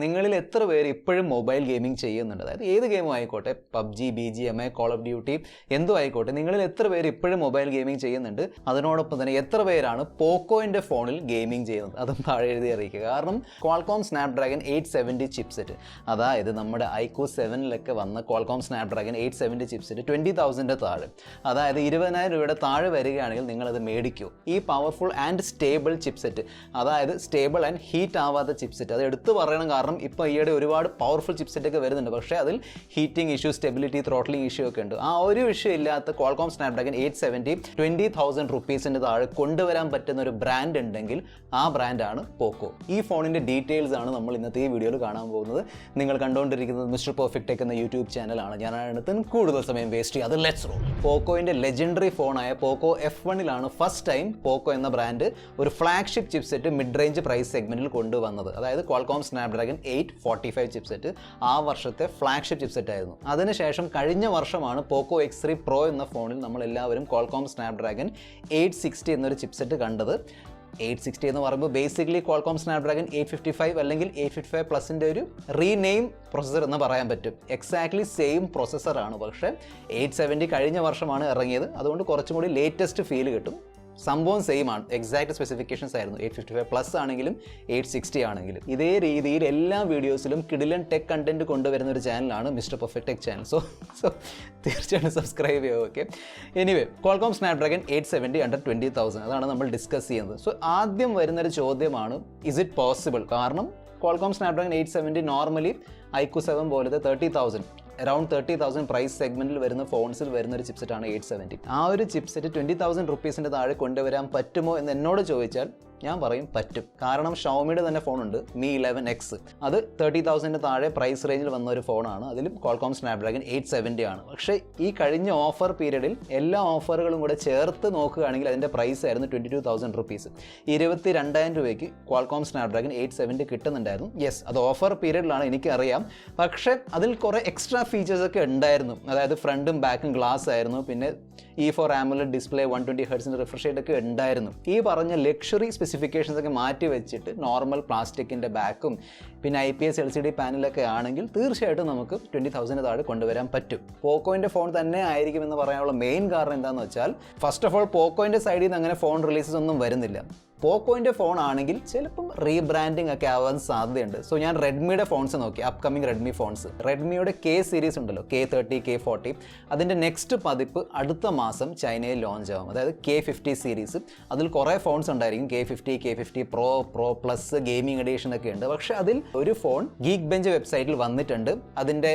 നിങ്ങളിൽ എത്ര പേര് ഇപ്പോഴും മൊബൈൽ ഗെയിമിംഗ് ചെയ്യുന്നുണ്ട്? അതായത് ഏത് ഗെയിമും ആയിക്കോട്ടെ, PUBG, BGMI, call of duty എന്തോ ആയിക്കോട്ടെ, നിങ്ങളിൽ എത്ര പേര് ഇപ്പോഴും മൊബൈൽ ഗെയിമിംഗ് ചെയ്യുന്നുണ്ട്? അതിനോടൊപ്പം തന്നെ എത്ര പേരാണ് പോക്കോൻ്റെ ഫോണിൽ ഗെയിമിംഗ് ചെയ്യുന്നത്? അതും താഴെ എഴുതി അറിയിക്കുക. കാരണം ക്വാൾകോം സ്നാപ്ഡ്രാഗൺ 870 ചിപ്സെറ്റ്, അതായത് നമ്മുടെ iQOO 7-ലൊക്കെ വന്ന ക്വാൾകോം സ്നാപ്ഡ്രാഗൺ 870 ചിപ്സെറ്റ് 20,000 താഴെ, അതായത് 20,000 രൂപയുടെ താഴെ വരികയാണെങ്കിൽ നിങ്ങളത് മേടിക്കൂ. ഈ പവർഫുൾ ആൻഡ് സ്റ്റേബിൾ ചിപ്സെറ്റ്, അതായത് സ്റ്റേബിൾ ആൻഡ് ഹീറ്റ് ആവാത്ത ചിപ്സെറ്റ്, അത് എടുത്തു പറയണം. കാരണം ഇപ്പോൾ ഈയിടെ ഒരുപാട് പവർഫുൾ ചിപ്സെറ്റൊക്കെ വരുന്നുണ്ട്, പക്ഷേ അതിൽ heating issue, stability, throttling issue ഒക്കെ ഉണ്ട്. ആ ഒരു വിഷയം ഇല്ലാത്ത ക്വാൾകോം സ്നാപ്ഡ്രാഗൺ 870 20,000 റുപ്പീസിൻ്റെ താഴെ കൊണ്ടുവരാൻ പറ്റുന്ന ഒരു ബ്രാൻഡ് ഉണ്ടെങ്കിൽ ആ ബ്രാൻഡാണ് പോക്കോ. ഈ ഫോണിൻ്റെ ഡീറ്റെയിൽസ് ആണ് നമ്മൾ ഇന്നത്തെ ഈ വീഡിയോയിൽ കാണാൻ പോകുന്നത്. നിങ്ങൾ കണ്ടുകൊണ്ടിരിക്കുന്നത് മിസ്റ്റർ പെർഫെക്റ്റ് ടെക് എന്ന യൂട്യൂബ് ചാനലാണ്. ഞാനതിനകത്ത് കൂടുതൽ സമയം വേസ്റ്റ് ചെയ്യും. അത് ലെറ്റ്സ് റോൾ. പോക്കോയിൻ്റെ ലെജൻഡറി ഫോണായ പോക്കോ F1-ലാണ് ഫസ്റ്റ് ടൈം പോക്കോ എന്ന ബ്രാൻഡ് ഒരു flagship chipset mid range price സെഗ്മെൻറ്റിൽ കൊണ്ടുവന്നത്. അതായത് ക്വാൾകോം സ്നാപ്ഡ്രാഗൺ 845 ചിപ്സെറ്റ് ആ വർഷത്തെ ഫ്ലാഗ്ഷിപ്പ് ചിപ്സെറ്റ് ആയിരുന്നു. അതിനുശേഷം കഴിഞ്ഞ വർഷമാണ് പോക്കോ X3 Pro എന്ന ഫോണിൽ നമ്മളെല്ലാവരും ക്വാൾകോം സ്നാപ്ഡ്രാഗൺ 860 എന്നൊരു ചിപ്സെറ്റ് കണ്ടത്. 860 എന്ന് പറയുമ്പോൾ ബേസിക്കലി ക്വാൾകോം സ്നാപ്ഡ്രാഗൺ 855 അല്ലെങ്കിൽ 855 പ്ലസിൻ്റെ ഒരു റീനെയിം പ്രൊസസ്സർ എന്ന് പറയാൻ പറ്റും. എക്സാക്ട്ലി സെയിം പ്രൊസസ്സറാണ്, പക്ഷേ 870 കഴിഞ്ഞ വർഷമാണ് ഇറങ്ങിയത്. അതുകൊണ്ട് കുറച്ചും കൂടി ലേറ്റസ്റ്റ് ഫീൽ കിട്ടും. സംഭവം സെയിം ആണ്, എക്സാക്ട് സ്പെസിഫിക്കേഷൻസ് ആയിരുന്നു. 855 പ്ലസ് ആണെങ്കിലും 860 ആണെങ്കിലും ഇതേ രീതിയിൽ എല്ലാ വീഡിയോസിലും കിടിലൻ ടെക് കണ്ടന്റ് കൊണ്ടുവരുന്ന ഒരു ചാനലാണ് mister perfect tech channel. So തീർച്ചയായിട്ടും സബ്സ്ക്രൈബ് ചെയ്യുക. Okay, anyway Qualcomm Snapdragon 870 under 20,000 അതാണ് നമ്മൾ ഡിസ്കസ് ചെയ്യുന്നത്. സോ ആദ്യം വരുന്നൊരു ചോദ്യമാണ്, ഇസ് ഇറ്റ് പോസിബിൾ? കാരണം ക്വാൾകോം സ്നാപ്ഡ്രാഗൺ 870 നോർമലി iQOO 7 പോലത്തെ 30,000 അറൗണ്ട് 30,000 പ്രൈസ് സെഗ്മെൻറ്റിൽ വരുന്ന ഫോൺസിൽ വരുന്ന ഒരു ചിപ്സെറ്റാണ് 870. ആ ഒരു ചിപ്സെറ്റ് 20,000 റുപ്പീസിൻ്റെ താഴെ കൊണ്ടുവരാൻ പറ്റുമോ എന്ന് എന്നോട് ചോദിച്ചാൽ ഞാൻ പറയും പറ്റും. കാരണം ഷവോമിയുടെ തന്നെ ഫോണുണ്ട്, Mi 11X. അത് 30,000 താഴെ പ്രൈസ് റേഞ്ചിൽ വന്ന ഒരു ഫോണാണ്. അതിലും ക്വാൾകോം സ്നാപ്ഡ്രാഗൺ 870 ആണ്. പക്ഷേ ഈ കഴിഞ്ഞ ഓഫർ പീരീഡിൽ എല്ലാ ഓഫറുകളും കൂടെ ചേർത്ത് നോക്കുകയാണെങ്കിൽ അതിൻ്റെ പ്രൈസ് ആയിരുന്നു 22,000 റുപ്പീസ്. 22,000 രൂപയ്ക്ക് ക്വാൾകോം സ്നാപ്ഡ്രാഗൺ 870 കിട്ടുന്നുണ്ടായിരുന്നു. യെസ്, അത് ഓഫർ പീരീഡിലാണ്, എനിക്കറിയാം. പക്ഷേ അതിൽ കുറേ എക്സ്ട്രാ ഫീച്ചേഴ്സ് ഒക്കെ ഉണ്ടായിരുന്നു. അതായത് ഫ്രണ്ടും ബാക്കും ഗ്ലാസ് ആയിരുന്നു, പിന്നെ E4 AMOLED ഡിസ്പ്ലേ, 120 ഹെർട്സിൻ്റെ റിഫ്രഷ് റേറ്റ് ഒക്കെ ഉണ്ടായിരുന്നു. ഈ പറഞ്ഞ ലക്ഷറി സ്പെസിഫിക്കേഷൻസ് ഒക്കെ മാറ്റി വെച്ചിട്ട് നോർമൽ പ്ലാസ്റ്റിക്കിൻ്റെ ബാക്കും പിന്നെ IPS LCD പാനലൊക്കെ ആണെങ്കിൽ തീർച്ചയായിട്ടും നമുക്ക് 20,000 താഴെ കൊണ്ടുവരാൻ പറ്റും. പോക്കോൻ്റെ ഫോൺ തന്നെ ആയിരിക്കുമെന്ന് പറയാനുള്ള മെയിൻ കാരണം എന്താണെന്ന് വെച്ചാൽ, ഫസ്റ്റ് ഓഫ് ഓൾ പോക്കോൻ്റെ സൈഡിൽ നിന്ന് അങ്ങനെ ഫോൺ റിലീസസ് ഒന്നും വരുന്നില്ല. പോക്കോൻ്റെ ഫോൺ ആണെങ്കിൽ ചിലപ്പം റീബ്രാൻഡിങ് ഒക്കെ ആവാൻ സാധ്യതയുണ്ട്. സോ ഞാൻ റെഡ്മിയുടെ ഫോൺസ് നോക്കി, അപ്കമിങ് റെഡ്മി ഫോൺസ്. റെഡ്മിയുടെ K സീരീസ് ഉണ്ടല്ലോ, K30, K40, അതിൻ്റെ നെക്സ്റ്റ് പതിപ്പ് അടുത്ത മാസം ചൈനയിൽ ലോഞ്ച് ആവും. അതായത് K50 സീരീസ്. അതിൽ കുറേ ഫോൺസ് ഉണ്ടായിരിക്കും, K50, K50 Pro, Pro Plus, gaming edition ഒക്കെ ഉണ്ട്. പക്ഷേ അതിൽ ഒരു ഫോൺ ഗീക്ക് ബെഞ്ച് വെബ്സൈറ്റിൽ വന്നിട്ടുണ്ട്. അതിൻ്റെ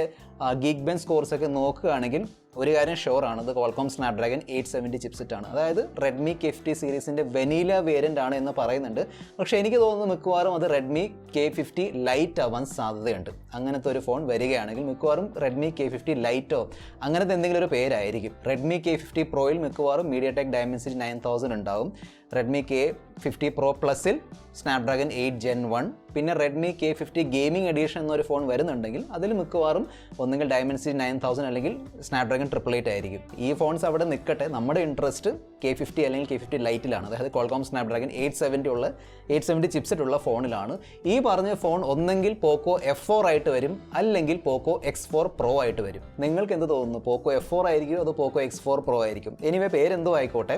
ഗീക്ക് ബെഞ്ച് സ്കോർസ് ഒക്കെ നോക്കുകയാണെങ്കിൽ ഒരു കാര്യം ഷുവറാണ്, അത് ക്വാൾകോം സ്നാപ്ഡ്രാഗൺ 870 ചിപ്സെറ്റ് ആണ്. അതായത് റെഡ്മി K50 സീരീസിൻ്റെ വെനീല വേരിയൻ്റ് ആണ് എന്ന് പറയുന്നുണ്ട്. പക്ഷേ എനിക്ക് തോന്നുന്നു മിക്കവാറും അത് റെഡ്മി K50 ലൈറ്റ് ആവാൻ സാധ്യതയുണ്ട്. അങ്ങനത്തെ ഒരു ഫോൺ വരികയാണെങ്കിൽ മിക്കവാറും റെഡ്മി K50 ലൈറ്റോ അങ്ങനത്തെ എന്തെങ്കിലും ഒരു പേരായിരിക്കും. റെഡ്മി K50 പ്രോയിൽ മിക്കവാറും MediaTek Dimensity 9000 ഉണ്ടാവും. റെഡ്മി K50 Pro പ്ലസിൽ സ്നാപ്ഡ്രാഗൺ 8 Gen 1, പിന്നെ റെഡ്മി K50 ഗെയിമിംഗ് എഡിഷൻ എന്നൊരു ഫോൺ വരുന്നുണ്ടെങ്കിൽ അതിൽ മിക്കവാറും ഒന്നുകിൽ Dimensity 9000 അല്ലെങ്കിൽ സ്നാപ്ഡ്രാഗൺ 888 ആയിരിക്കും. ഈ ഫോൺസ് അവിടെ നിൽക്കട്ടെ, നമ്മുടെ ഇൻട്രസ്റ്റ് K50 അല്ലെങ്കിൽ K50 ലൈറ്റിലാണ്. അതായത് ക്വാൾകോം സ്നാപ്ഡ്രാഗൺ 870 ചിപ്സെറ്റ് ഉള്ള ഫോണിലാണ്. ഈ പറഞ്ഞ ഫോൺ ഒന്നെങ്കിൽ പോക്കോ F4 ആയിട്ട് വരും, അല്ലെങ്കിൽ പോക്കോ X4 Pro ആയിട്ട് വരും. നിങ്ങൾക്ക് എന്ത് തോന്നുന്നു? പോക്കോ F4 ആയിരിക്കും അതോ പോക്കോ X4 Pro ആയിരിക്കും? എനിവേ പേരെന്തോ ആയിക്കോട്ടെ,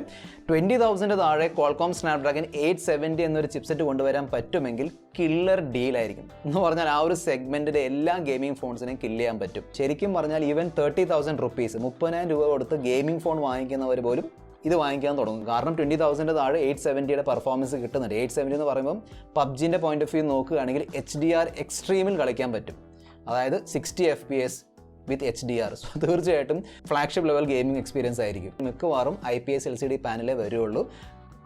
20,000 താഴെ ക്വാൾകോം സ്നാപ്ഡ്രാഗൺ 870 എന്നൊരു ചിപ്സെറ്റ് കൊണ്ടുവരാൻ പറ്റുമെങ്കിൽ കില്ലർ ഡീലായിരിക്കും. എന്ന് പറഞ്ഞാൽ ആ ഒരു സെഗ്മെൻറ്റിലെ എല്ലാ ഗെയിമിംഗ് ഫോൺസിനെയും കില്ല് ചെയ്യാൻ പറ്റും. ശരിക്കും പറഞ്ഞാൽ ഈവൻ 30,000 റുപ്പീസ്, 30,000 രൂപ കൊടുത്ത് ഗെയിമിംഗ് ഫോൺ വാങ്ങിക്കുന്നവർ പോലും ഇത് വാങ്ങിക്കാൻ തുടങ്ങും. കാരണം 20,000 താഴെ 870യുടെ പെർഫോമൻസ് കിട്ടുന്നുണ്ട്. 870 എന്ന് പറയുമ്പം പബ്ജിൻ്റെ പോയിന്റ് ഓഫ് വ്യൂ നോക്കുകയാണെങ്കിൽ HDR എക്സ്ട്രീമിൽ കളിക്കാൻ പറ്റും. അതായത് 60 FPS വിത്ത് HDR. സോ തീർച്ചയായിട്ടും ഫ്ലാഗ്ഷിപ്പ് ലെവൽ ഗെയിമിംഗ് എക്സ്പീരിയൻസ് ആയിരിക്കും. മിക്കവാറും IPS LCD പാനലേ വരുള്ളൂ.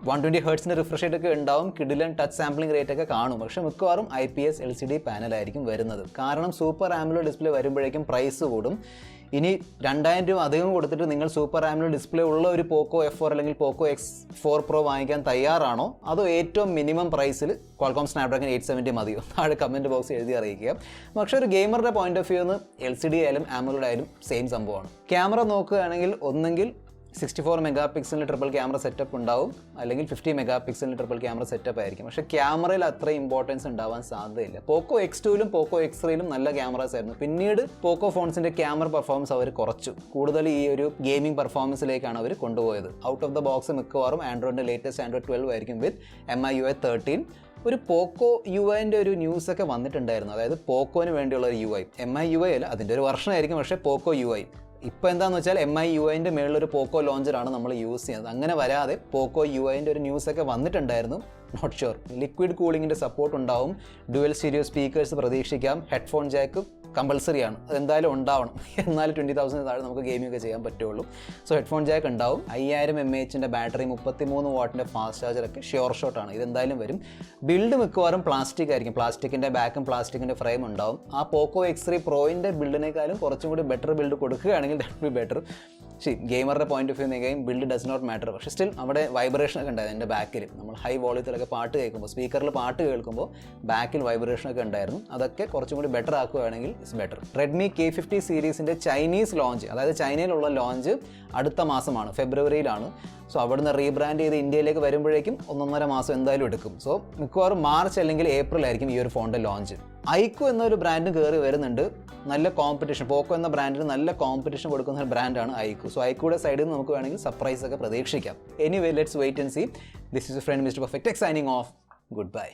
120 ഹെർട്സിൻ്റെ റിഫ്രഷ് റേറ്റ് ഒക്കെ ഉണ്ടാവും, കിടിലൻ ടച്ച് സാമ്പിളിംഗ് റേറ്റ് ഒക്കെ കാണും. പക്ഷേ മിക്കവാറും IPS LCD പാനലായിരിക്കും വരുന്നത്. കാരണം സൂപ്പർ AMOLED ഡിസ്പ്ലേ വരുമ്പോഴേക്കും പ്രൈസ് കൂടും. ഇനി 2,000 രൂപ അധികം കൊടുത്തിട്ട് നിങ്ങൾ സൂപ്പർ AMOLED ഡിസ്പ്ലേ ഉള്ള ഒരു പോക്കോ F4 അല്ലെങ്കിൽ പോക്കോ X4 Pro വാങ്ങിക്കാൻ തയ്യാറാണോ? അതോ ഏറ്റവും മിനിമം പ്രൈസിൽ ക്വാൾകോം സ്നാപ്ഡ്രാഗൺ 870 മതിയോ? താഴെ കമൻറ്റ് ബോക്സ് എഴുതി അറിയിക്കുക. പക്ഷേ ഒരു ഗെയിമറുടെ പോയിന്റ് ഓഫ് വ്യൂ LCD ആയാലും AMOLED ആയാലും സെയിം സംഭവമാണ്. ക്യാമറ നോക്കുകയാണെങ്കിൽ ഒന്നെങ്കിൽ 64 മെഗാ പിക്സലിൻ്റെ ട്രിപ്പിൾ ക്യാമറ സെറ്റപ്പ് ഉണ്ടാവും, അല്ലെങ്കിൽ 50 മെഗാ പിക്സലിൻ്റെ ട്രിപ്പിൾ ക്യാമറ സെറ്റപ്പ് ആയിരിക്കും. പക്ഷേ ക്യാമറയിൽ അത്ര ഇമ്പോർട്ടൻസ് ഉണ്ടാവാൻ സാധ്യതയില്ല. പോക്കോ X2ലും പോക്കോ X3ലും നല്ല ക്യാമറാസ് ആയിരുന്നു. പിന്നീട് പോക്കോ ഫോൺസിൻ്റെ ക്യാമറ പെർഫോമൻസ് അവർ കുറച്ചു, കൂടുതൽ ഈ ഒരു ഗെയിമിംഗ് പെർഫോമൻസിലേക്കാണ് അവർ കൊണ്ടുപോയത്. ഔട്ട് ഓഫ് ദ ബോക്സ് മിക്കവാറും ആൻഡ്രോയിഡിൻ്റെ ലേറ്റസ്റ്റ് ആൻഡ്രോയിഡ് 12 ആയിരിക്കും വിത്ത് MIUI 13. ഒരു പോക്കോ യുഐൻ്റെ ഒരു ന്യൂസൊക്കെ വന്നിട്ടുണ്ടായിരുന്നു, അതായത് പോക്കോന് വേണ്ടിയുള്ള ഒരു UI. MIUI അല്ല, അതിൻ്റെ ഒരു വെർഷൻ ആയിരിക്കും, പക്ഷേ പോക്കോ UI. ഇപ്പോൾ എന്താണെന്ന് വെച്ചാൽ MIUIൻ്റെ മേളിലൊരു പോക്കോ ലോഞ്ചറാണ് നമ്മൾ യൂസ് ചെയ്യുന്നത്. അങ്ങനെ വരാതെ പോക്കോ യുഐൻ്റെ ഒരു ന്യൂസൊക്കെ വന്നിട്ടുണ്ടായിരുന്നു. Not sure. ലിക്വിഡ് കൂളിങ്ങിൻ്റെ സപ്പോർട്ട് ഉണ്ടാവും, ഡുവൽ സ്റ്റീരിയോ സ്പീക്കേഴ്സ് പ്രതീക്ഷിക്കാം, ഹെഡ്ഫോൺ ജാക്ക് കമ്പൾസറിയാണ്, അതെന്തായാലും ഉണ്ടാവണം, എന്നാലും 20,000 താഴെ നമുക്ക് ഗെയിമിംഗ് ഒക്കെ ചെയ്യാൻ പറ്റുള്ളൂ. സോ ഹെഡ്ഫോൺ ജാക്ക് ഉണ്ടാവും, 5000 mAh ബാറ്ററി, 33 വാട്ടിൻ്റെ ഫാസ്റ്റ് ചാർജറൊക്കെ ഷുവർ ഷോട്ടാണ്, ഇതെന്തായാലും വരും. ബിൽഡ് മിക്കവാറും പ്ലാസ്റ്റിക് ആയിരിക്കും, പ്ലാസ്റ്റിക്കിൻ്റെ ബാക്കും പ്ലാസ്റ്റിക്കിൻ്റെ ഫ്രെയിം ഉണ്ടാവും. ആ പോക്കോ X3 പ്രോയിൻ്റെ ബിൽഡിനേക്കാളും കുറച്ചും കൂടി ബെറ്റർ ബിൽഡ് കൊടുക്കുകയാണെങ്കിൽ ദാറ്റ് ബി ബെറ്റർ. ഗെയിമറുടെ പോയിന്റ് ഓഫ് വ്യൂ നിൽക്കുകയും ബിൽഡ് ഡസ് നോട്ട് മാറ്റർ. പക്ഷേ സ്റ്റിൽ അവിടെ വൈബ്രേഷൻ ഒക്കെ ഉണ്ടായിരുന്നു എൻ്റെ ബാക്കിൽ. നമ്മൾ ഹൈ വോളിയത്തിലൊക്കെ പാട്ട് കേൾക്കുമ്പോൾ, സ്പീക്കറിൽ പാട്ട് കേൾക്കുമ്പോൾ ബാക്കിൽ വൈബ്രേഷൻ ഒക്കെ ഉണ്ടായിരുന്നു. അതൊക്കെ കുറച്ചും കൂടി ബെറ്റർ ആക്കുകയാണെങ്കിൽ ഇറ്റ്സ് ബെറ്റർ. റെഡ്മി K50 സീരീസിൻ്റെ ചൈനീസ് ലോഞ്ച്, അതായത് ചൈനയിലുള്ള ലോഞ്ച് അടുത്ത മാസമാണ്, ഫെബ്രുവരിയിലാണ്. സോ അവിടുന്ന് റീബ്രാൻഡ് ചെയ്ത് ഇന്ത്യയിലേക്ക് വരുമ്പോഴേക്കും 1.5 മാസം എന്തായാലും എടുക്കും. സോ മിക്കവാറും മാർച്ച് അല്ലെങ്കിൽ ഏപ്രിൽ ആയിരിക്കും ഈ ഒരു ഫോണിൻ്റെ ലോഞ്ച്. ഐക്കോ എന്നൊരു ബ്രാൻഡ് കയറി വരുന്നുണ്ട്, നല്ല കോമ്പറ്റീഷൻ. പോക്കോ എന്ന ബ്രാൻഡിന് നല്ല കോമ്പറ്റീഷൻ കൊടുക്കുന്ന ഒരു ബ്രാൻഡാണ് ഐക്കോ. സോ ഐക്കോയുടെ സൈഡിൽ നിന്ന് നമുക്ക് വേണമെങ്കിൽ സർപ്രൈസ് ഒക്കെ പ്രതീക്ഷിക്കാം. Anyway, let's wait and see. This is a friend mister perfect Tech signing off. Good by.